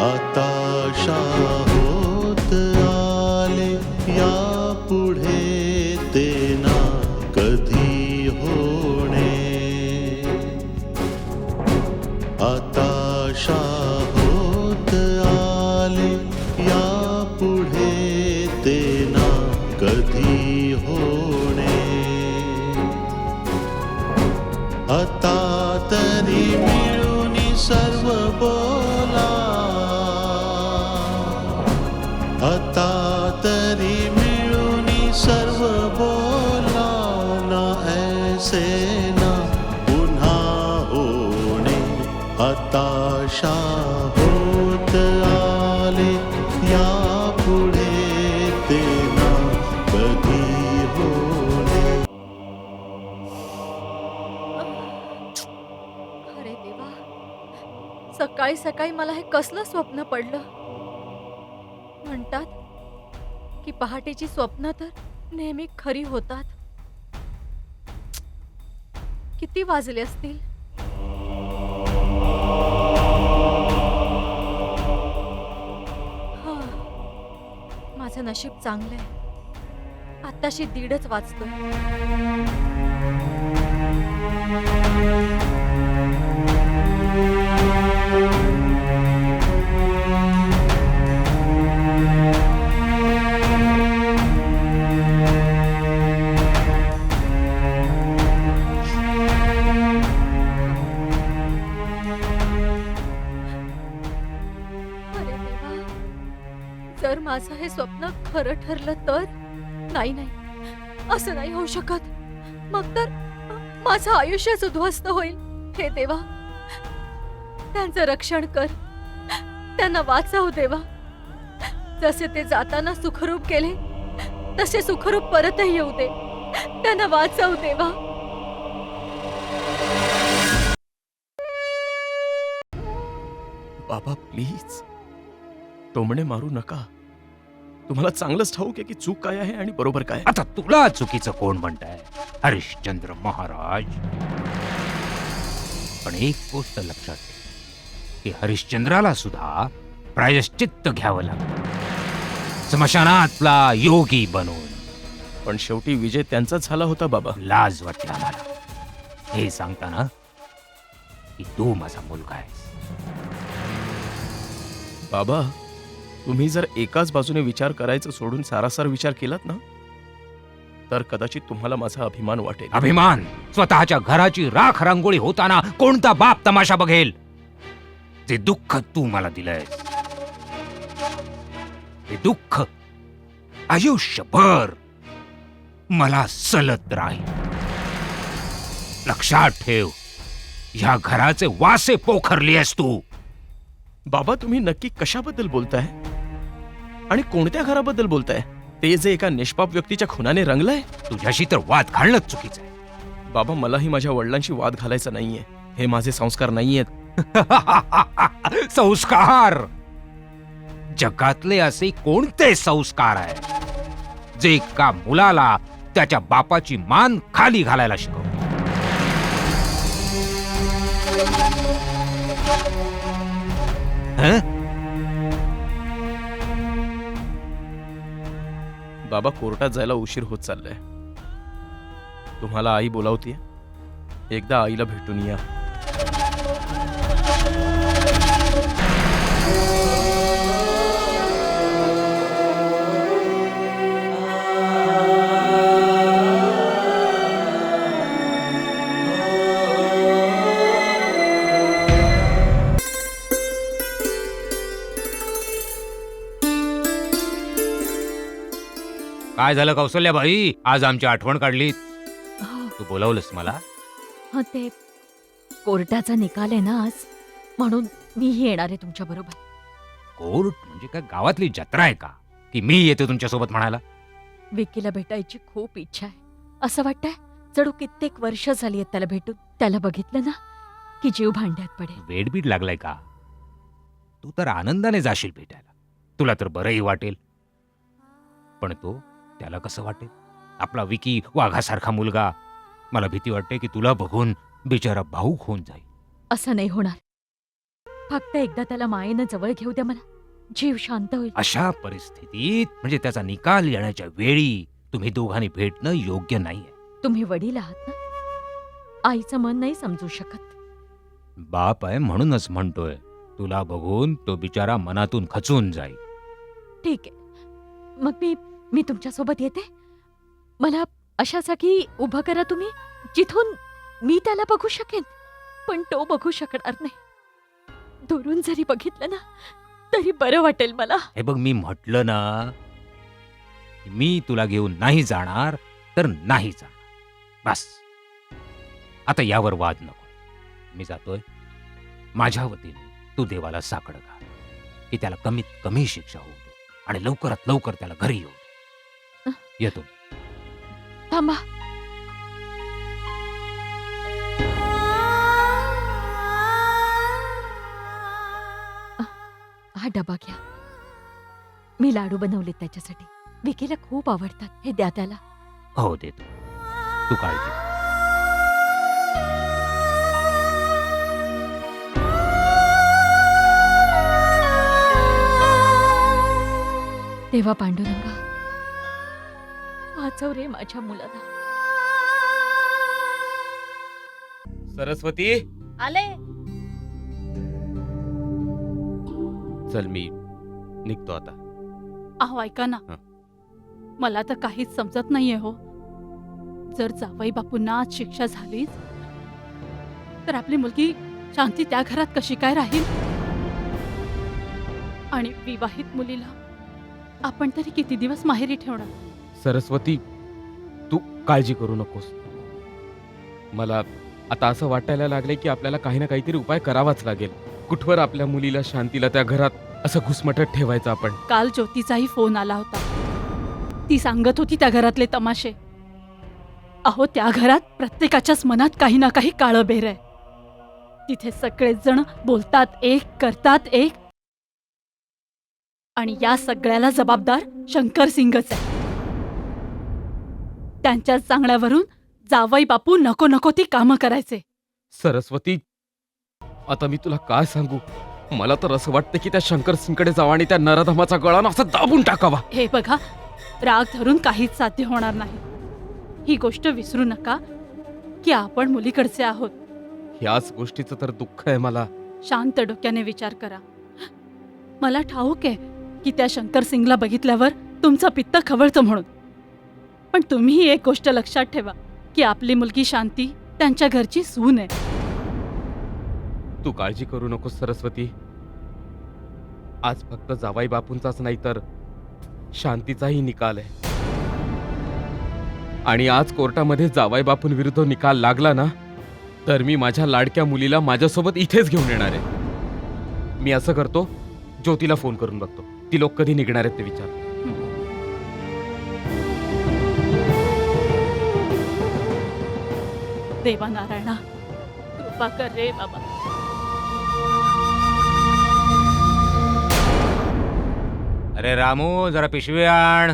आता होत आले या पुढे ते ना कधी होणे. आता होत आले या पुढे ते ना कधी होणे. आता तरी मिळून सर्व बोला. आता तरी मिळून सर्व बोला ना ऐसे ना पुन्हा होणे. हताशा होत आले या पुढे ते ना कधी होणे. अरे देवा, सकाळी सकाळी मला हे कसलं स्वप्न पडलं. म्हणतात की पहाटेची स्वप्न तर नेहमी खरी होतात. किती वाजले असतील? हा, माझं नशीब चांगलंय. आत्ताशी 1:30 वाजतोय. अरे देवा, जर माझं हे स्वप्न खरं ठरलं तर? नाही नाही, असं नाही होऊ शकत. मग तर माझं आयुष्यच उद्ध्वस्त होईल. हे देवा, त्यांचं रक्षण कर. त्यांना वाचव देवा. जसे ते जाताना सुखरूप गेले तसे सुखरूप परतही येऊ दे. त्यांना वाचव देवा. बाबा प्लीज टोमणे मारू नका. तुम्हाला चांगलंच ठाऊक आहे की चूक काय आहे आणि बरोबर काय. आता तुला चुकीचं कोण म्हणताय? हरिश्चंद्र महाराज. पण एक गोष्ट लक्षात ठेव की हरिश्चंद्राला सुद्धा प्रायश्चित्त घ्यावं लागतं, स्मशानातला योगी बनून. पण शेवटी विजय त्यांचाच झाला होता बाबा. लाज वाटते आम्हाला हे सांगताना की तू माझा मुलगा आहेस. बाबा, तुम्ही जर एकाच बाजूने विचार करायचं सोडून सारासार विचार केलात ना, तर कदाचित तुम्हाला माझा अभिमान वाटेल. अभिमान? स्वतःच्या घराची राख रांगोळी होताना कोणता बाप तमाशा बघेल? जे दुःख तू मला दिलंयस, ते दुःख आयुष्यभर मला सलत राहील. लक्षात ठेव, ह्या घराचे वासे पोखरलीयस तू. बाबा, तुम्ही नक्की कशाबद्दल बोलताय आणि कोणत्या घराबद्दल बोलताय? ते जे एका निष्पाप व्यक्तीच्या खुनाने रंगलंय? तुझ्याशी तर वाद घालणंच चुकीचं आहे. बाबा, मलाही माझ्या वडिलांशी वाद घालायचा नाहीये. हे माझे संस्कार नाहीयेत. संस्कार? जगातले असे कोणते संस्कार आहेत जे एका मुलाला त्याच्या बापाची मान खाली घालायला शिकवतात? बाबा, कोर्टात जायला उशीर होत चाललाय. तुम्हाला आई बोलावतीये. एकदा आईला भेटून या. काय झालं कौसल्याबाई? आज आमची आठवण काढली. हो, तू बोलावलंस मला? ते कोर्टाचा निकाल आहे ना आज, म्हणून मीही येणार आहे तुमच्या बरोबर. कोर्ट म्हणजे काय गावातली जत्रा आहे का की मी येते तुमच्या सोबत म्हणायला? विकीला भेटायची खूप इच्छा आहे. असं वाटतंय जणू कित्येक वर्ष झाली आहेत त्याला भेटून. त्याला बघितलं ना की जीव भांड्यात पडेल. वेडबीड लागलाय का? तू तर आनंदाने जाशील भेटायला, तुला तर बरंही वाटेल. पण त्याला कसं वाटेल? आपला विकी वाघासारखा मुलगा. मला भीती वाटते की तुला बघून बिचारा भाऊक होऊन जाईल. असं नाही होणार. फक्त एकदा त्याला मायेनं जवळ घेऊ द्या मला. जीव शांत होईल. अशा परिस्थितीत म्हणजे त्याचा निकाल येण्याच्या वेळी तुम्ही दोघांनी भेटणं योग्य नाहीये. तुम्ही वडील आहात ना, आईचं मन नाही समजू शकत. बाप आहे म्हणूनच म्हणतोय, तुला बघून तो बिचारा मनातून खचून जाईल. ठीक आहे, मग मी तुमच्यासोबत येते. मला अशा जागी उभं करा तुम्ही जिथून मी त्याला बघू शकेन, पण तो बघू शकणार नाही. दुरून जरी बघितलं ना तरी बरं वाटेल मला. हे बघ, मी म्हटलं ना, मी तुला घेऊन नाही जाणार तर नाही जाणार. बस, आता यावर वाद नको. मी जातोय. माझ्या वतीने तू देवाला साकडं घाल की त्याला कमीत कमी शिक्षा होऊ दे आणि लवकरात लवकर त्याला घरी येऊ दे. येतो. थांबा. हा डबा घ्या. मी लाडू बनवले त्याच्यासाठी. विकीला खूप आवडतात. हे द्या त्याला. हो, देतो. तू काळजी घे. देवा पांडुरंगा, वाचव रे माझ्या मुलाला. सरस्वती, आले. चल मी निघतो आता. अहो ऐका ना, हं. मला तर काहीच समजत नाहीये हो. जर जावई बापूंना आज शिक्षा झालीच तर आपली मुलगी शांती त्या घरात कशी काय राहील? आणि विवाहित मुलीला आपण तरी किती दिवस माहेरी ठेवणार? सरस्वती, तू काळजी करू नकोस. मला आता असं वाटायला लागले की आपल्याला काही ना काहीतरी उपाय करावाच लागेल. कुठवर आपल्या मुलीला शांतीला त्या घरात असं घुसमटत ठेवायचं आपण. काल ज्योतीचाही फोन आला होता. ती सांगत होती त्या घरातले तमाशे. अहो, त्या घरात प्रत्येकाच्याच मनात काही ना काही काळं बेर आहे. तिथे सगळेच जण बोलतात एक, करतात एक, आणि या सगळ्याला जबाबदार शंकर सिंगच आहे. त्यांच्याच सांगण्यावरून जावई बापू नको नको ती कामं करायचे. सरस्वती, आता मी तुला काय सांगू. मला तर असं वाटतं की त्या शंकर सिंगकडे जावं आणि त्या नराधमाचा गळा ना असं दाबून टाकावा. हे बघा, राग धरून काहीच साध्य होणार नाही. ही गोष्ट विसरू नका की आपण मुलीकडचे आहोत. ह्याच गोष्टीचं तर दुःख आहे मला. शांत डोक्याने विचार करा. मला ठाऊक आहे की त्या शंकर सिंगला बघितल्यावर तुमचं पित्त खवळतं म्हणून, पण तुम्ही एक गोष्ट लक्षात ठेवा की आपली मुलगी शांती त्यांच्या घरची सून आहे. तू काळजी करू नकोस सरस्वती. आज फक्त जावाई बापूंचाच नाही तर शांतीचाही निकाल आहे. आणि आज कोर्टामध्ये जावाई बापूंविरुद्ध निकाल लागला ना तर मी माझ्या लाडक्या मुलीला माझ्यासोबत इथेच घेऊन येणार आहे. मी असं करतो, ज्योतीला फोन करून बघतो. ती लोक कधी निघणार आहेत ते विचार. देवा नारायणा, कृपा कर रे बाबा. अरे रामू, जरा पिशवी आण.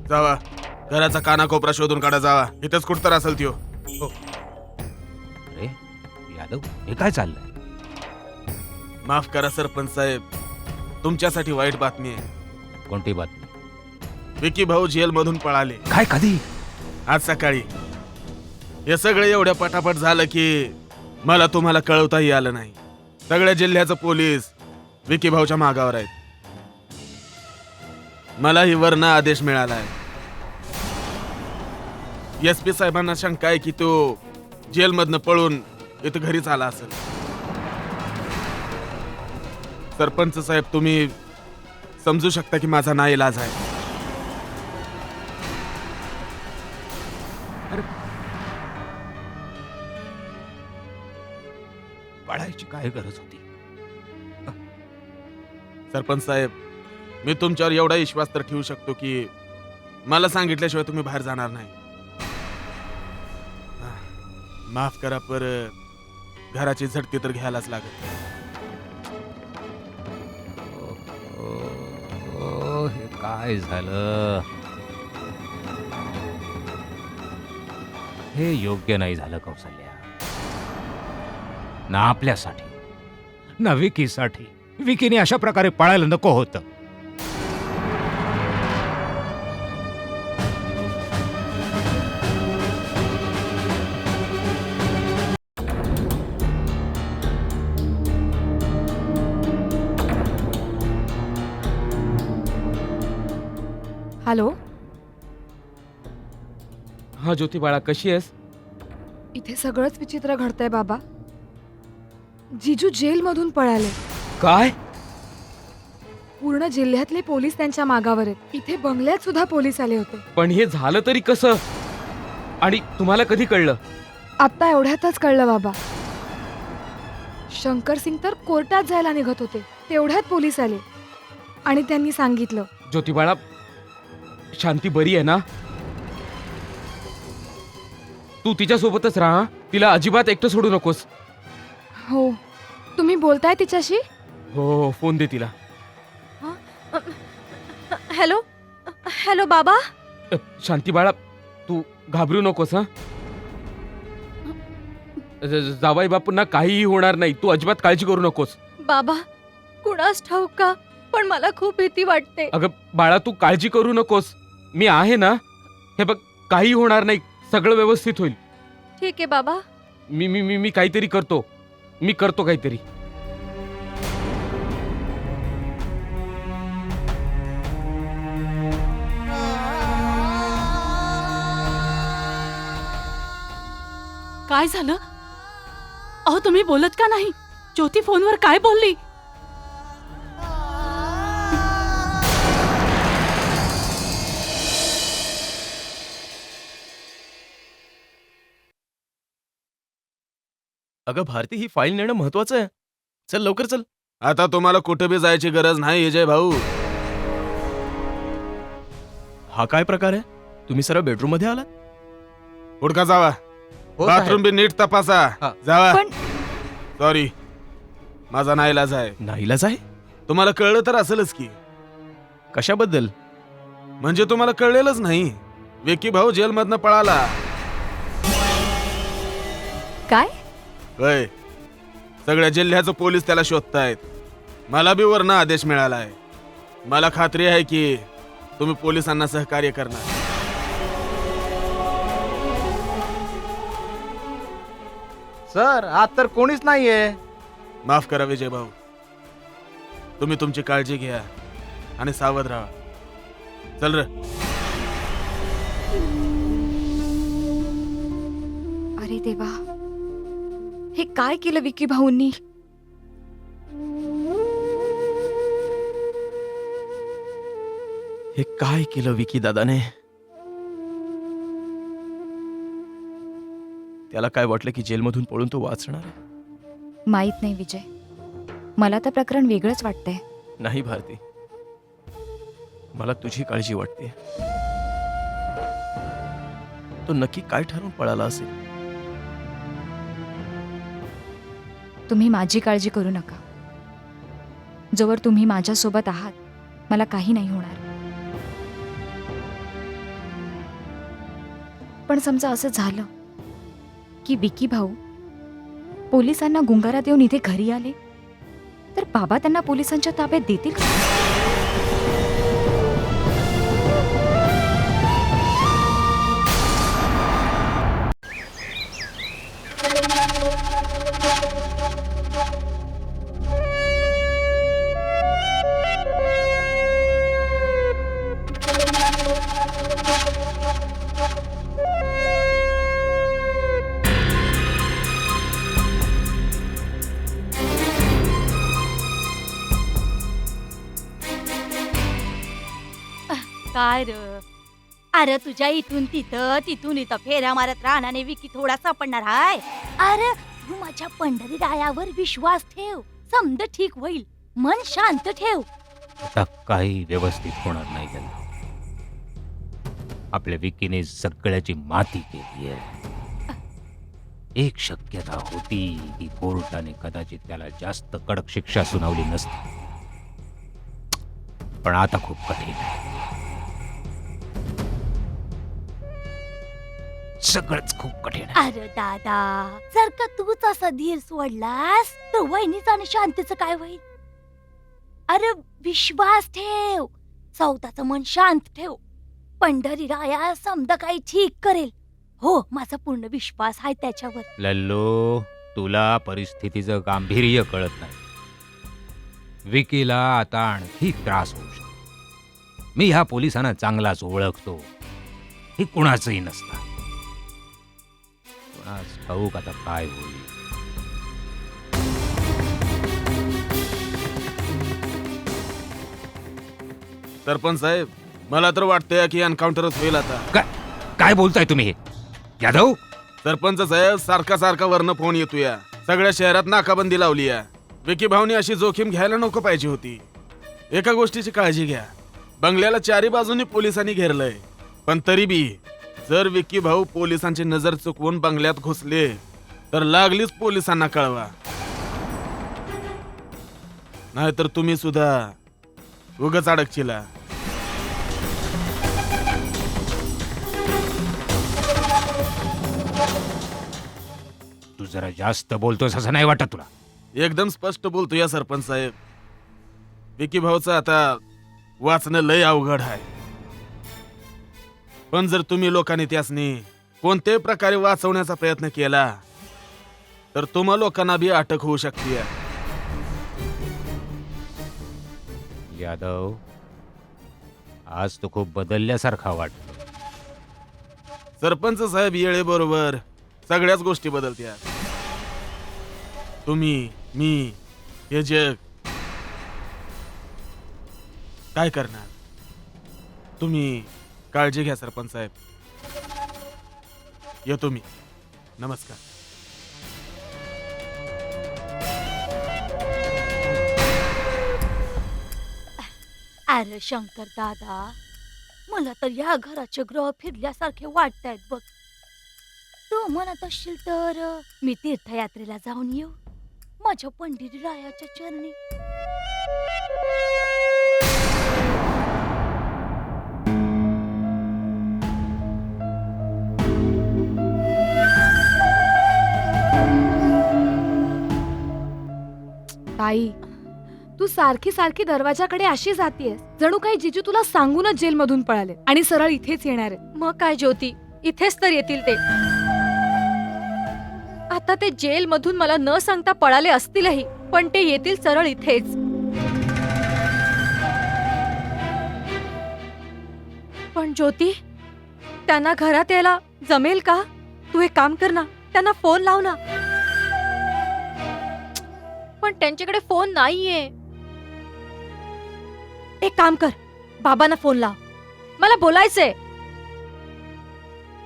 जावा, घराचा कानाकोपरा शोधून काढा. जावा, इथेच कुठतर असेल त्यो. अरे यादव, हे काय चाललंय? माफ करा सरपंच साहेब, तुमच्यासाठी वाईट बातमी आहे. कोणती बातमी? विकी भाऊ जेल मधून पळाले. काय, कधी? आज सकाळी. हे सगळं एवढ्या पटापट झालं की मला तुम्हाला कळवताही आलं नाही. सगळ्या जिल्ह्याचं पोलीस विकी भाऊच्या मागावर आहेत. मलाही वरनं आदेश मिळाला आहे. SP साहेबांना शंका आहे की तो जेलमधनं पळून इथं घरीच आला असेल. सरपंच साहेब, तुम्ही समजू शकता की माझा नाईलाज आहे. पळायची काय गरज होती? सरपंच साहेब, मी तुमच्यावर एवढा विश्वास तर ठेवू शकतो की मला सांगितल्याशिवाय तुम्ही बाहेर जाणार नाही. माफ करा, पर घराची झटती तर घ्यायलाच लागत. हे काय झालं? हे योग्य नाही झालं कौसल्या. ना आपल्यासाठी ना विकीसाठी. विकीने अशा प्रकारे पळायला नको होतं. हॅलो, हा ज्योती बाळा, कशी आहेस? इथे सगळंच विचित्र घडतंय बाबा. जिजू जेलमधून पळाले. काय? पूर्ण जिल्ह्यातले पोलीस त्यांच्या मागावर आहेत. इथे बंगल्यात सुद्धा पोलीस आले होते. पण हे झालं तरी कसं? आणि तुम्हाला कधी कळलं? आत्ता एवढ्यातच कळलं बाबा. शंकर सिंग तर कोर्टात जायला निघत होते, तेवढ्यात पोलीस आले आणि त्यांनी सांगितलं. ज्योती बाळा, शांती बरी आहे ना? तू तिच्यासोबतच राहा. तिला अजिबात एकटं सोडू नकोस. हो, तुम्ही बोलताय तिच्याशी? हो, फोन दे तिला. हॅलो हॅलो बाबा. शांती बाळा, तू घाबरू नकोस. हा, जावाई बापूंना काहीही होणार नाही. तू अजिबात काळजी करू नकोस. बाबा, कुणास ठाऊक का, पण मला खूप भीती वाटते. अगं बाळा, तू काळजी करू नकोस. मी आहे ना. हे बघ, काही होणार नाही. सगळं व्यवस्थित होईल. ठीक आहे बाबा. मी मी मी मी काहीतरी करतो. मी करतो काहीतरी. काय झालं? अहो, तुम्ही बोलत का नाही? ज्योती फोनवर काय बोलली? अगं भारती, ही फाईल नेणं महत्वाचं आहे. चल लवकर चल. आता तुम्हाला कुठे बी जायची गरज नाही विजय भाऊ. हा काय प्रकार आहे? तुम्ही सरळ बेडरूम मध्ये आलात? उडका जावा. बाथरूम बी नीट तपासा. जावा. पण सॉरी, माझा नाईलाज आहे. नाईलाज आहे? तुम्हाला कळलं तर असेलच की. कशाबद्दल? म्हणजे तुम्हाला कळलेलंच नाही. विकी भाऊ जेलमधनं पळाला. काय? होय, सगळ्या जिल्ह्याचं पोलीस त्याला शोधतायत. मला बी वरनं आदेश मिळालाय. मला खात्री आहे की तुम्ही पोलिसांना सहकार्य करणार. सर, आज तर कोणीच नाहीये. माफ करा विजय भाऊ. तुम्ही तुमची काळजी घ्या आणि सावध राहा. चल रे. अरे देवा, हे काय केलं विकी भाऊंनी? हे काय केलं विकी दादाने? त्याला काय वाटलं की जेलमधून पळून तो वाचणार आहे? माहित नाही विजय, मला तर प्रकरण वेगळंच वाटतंय. नाही भारती, मला तुझी काळजी वाटते. तो नक्की काय ठरवून पळाला असेल? तुम्ही माझी काळजी करू नका. जोवर तुम्ही माझ्यासोबत आहात, मला काही नाही होणार. पण समजा असं झालं की विकी भाऊ पोलिसांना गुंगारा देऊन इथे घरी आले, तर बाबा त्यांना पोलिसांच्या ताब्यात देतील का? काय र? अरे तुझ्या इथून तिथं तिथून इथं फेऱ्या मारत राहण्याने विकी थोडा सापडणार हाय. अरे तू माझ्या पंढरी रायावर विश्वास ठेव, समज ठीक होईल. मन शांत ठेव. आता काही व्यवस्थित होणार नाही त्याला. आपल्या विकीने सगळ्याची माती केली आहे. एक शक्यता होती की कोर्टाने कदाचित त्याला जास्त कडक शिक्षा सुनावली नसती, पण आता खूप कठीण आहे. सगळंच खूप कठीण आहे. अरे दादा, जर का तूच असा धीर सोडलास तर वहिनीचं आणि शांतीचं काय होईल? अरे विश्वास ठेव, सौदाचं मन शांत ठेव. पंढरीराया समजा काही ठीक करेल. हो, माझा पूर्ण विश्वास आहे त्याच्यावर. लल्लो, तुला परिस्थितीचं गांभीर्य कळत नाही. विकीला आता आणखी त्रास होऊ शकतो. मी ह्या पोलिसांना चांगलाच ओळखतो. हे कुणाचंही नसतं. कुणाच ठाऊक आता काय होईल. सरपंच साहेब, मला तर वाटतंय की एन्काउंटरच होईल आता. काय बोलताय तुम्ही हे? यादव, सरपंच साहेब, सारखा सारखा वरनं फोन येतोय. सगळ्या शहरात नाकाबंदी लावली आहे. विकी भाऊनी अशी जोखीम घ्यायला नको पाहिजे होती. एका गोष्टीची काळजी घ्या, बंगल्याला चारी बाजूनी पोलिसांनी घेरलंय, पण तरी बी जर विकी भाऊ पोलिसांची नजर चुकवून बंगल्यात घुसले तर लागलीच पोलिसांना कळवा, नाहीतर तुम्ही सुद्धा उगाच अडकचिला. तू जरा जास्त बोलतोस असं नाही वाटत तुला? एकदम स्पष्ट बोलतोय सरपंच साहेब. विकी भाऊचं आता वाचणं लय अवघड आहे, पण जर तुम्ही लोकांनी त्यासनी कोणत्याही प्रकारे वाचवण्याचा प्रयत्न केला तर तुम्हा लोकांना बी अटक होऊ शकते. यादव, आज तो खूप बदलल्यासारखा वाटतो. सरपंच साहेब, येळेबरोबर सगळ्याच गोष्टी बदलत्या. तुम्ही, मी, हे जग काय करणार? तुम्ही काळजी घ्या सरपंच साहेब. येतो मी. नमस्कार. अरे शंकर दादा, मला तर या घराचे ग्रह फिरल्यासारखे वाटतायत बघ. तू म्हणत असशील तर मी तीर्थयात्रेला जाऊन येऊ माझ्या पंढरीरायाच्या चरणी. ताई, तू सारखी सारखी दरवाजाकडे अशी जातीयस जणू काही जिजू तुला सांगूनच जेलमधून पळाले आणि सरळ इथेच येणार आहे. मग काय ज्योती, इथेच तर येतील ते. आता ते जेल मधून मला न सांगता पळाले असतीलही, पण ते येतील सरळ इथेच. पण ज्योती, त्यांना घरात यायला जमेल का? तू एक काम कर ना, त्यांना फोन लाव ना. पण त्यांच्याकडे फोन नाहीये. एक काम कर, बाबांना फोन लाव, मला बोलायचंय.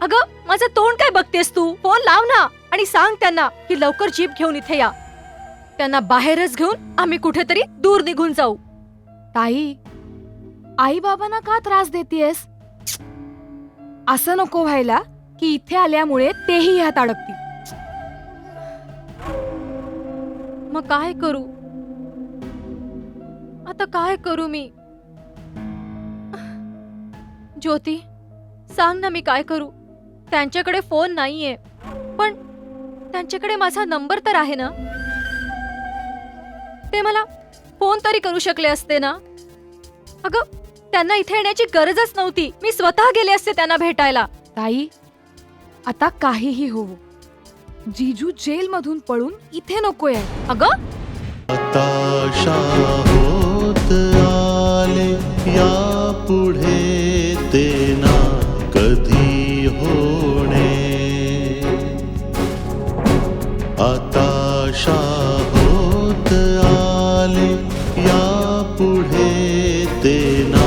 अगं, माझं तोंड काय बघतेस तू? फोन लाव ना आणि सांग त्यांना की लवकर जीप घेऊन इथे या. त्यांना बाहेरच घेऊन आम्ही कुठेतरी दूर निघून जाऊ. ताई, आई बाबांना का त्रास देतेयस? असं नको व्हायला की इथे आल्यामुळे तेही ह्यात अडकतील. मग काय करू? आता काय करू मी? ज्योती, सांग ना, मी काय करू? त्यांच्याकडे फोन नाहीये, पण त्यांच्याकडे माझा नंबर तर आहे ना. ते मला फोन तरी करू शकले असते ना. अगं, त्यांना इथे येण्याची गरजच नव्हती. मी स्वतः गेले असते त्यांना भेटायला. ताई, आता काहीही होवो, जीजू जेल मधून पळून इथे नकोय. अगं, हताशा होत आले यापुढे ते ना कधी होणे. हताशा होत आले यापुढे ते ना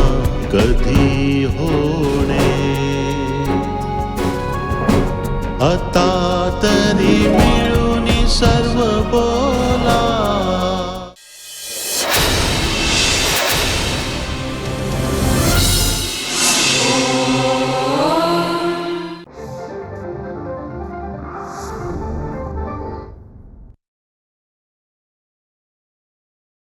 कधी होणे. आता तरी मिळून सर्व बोला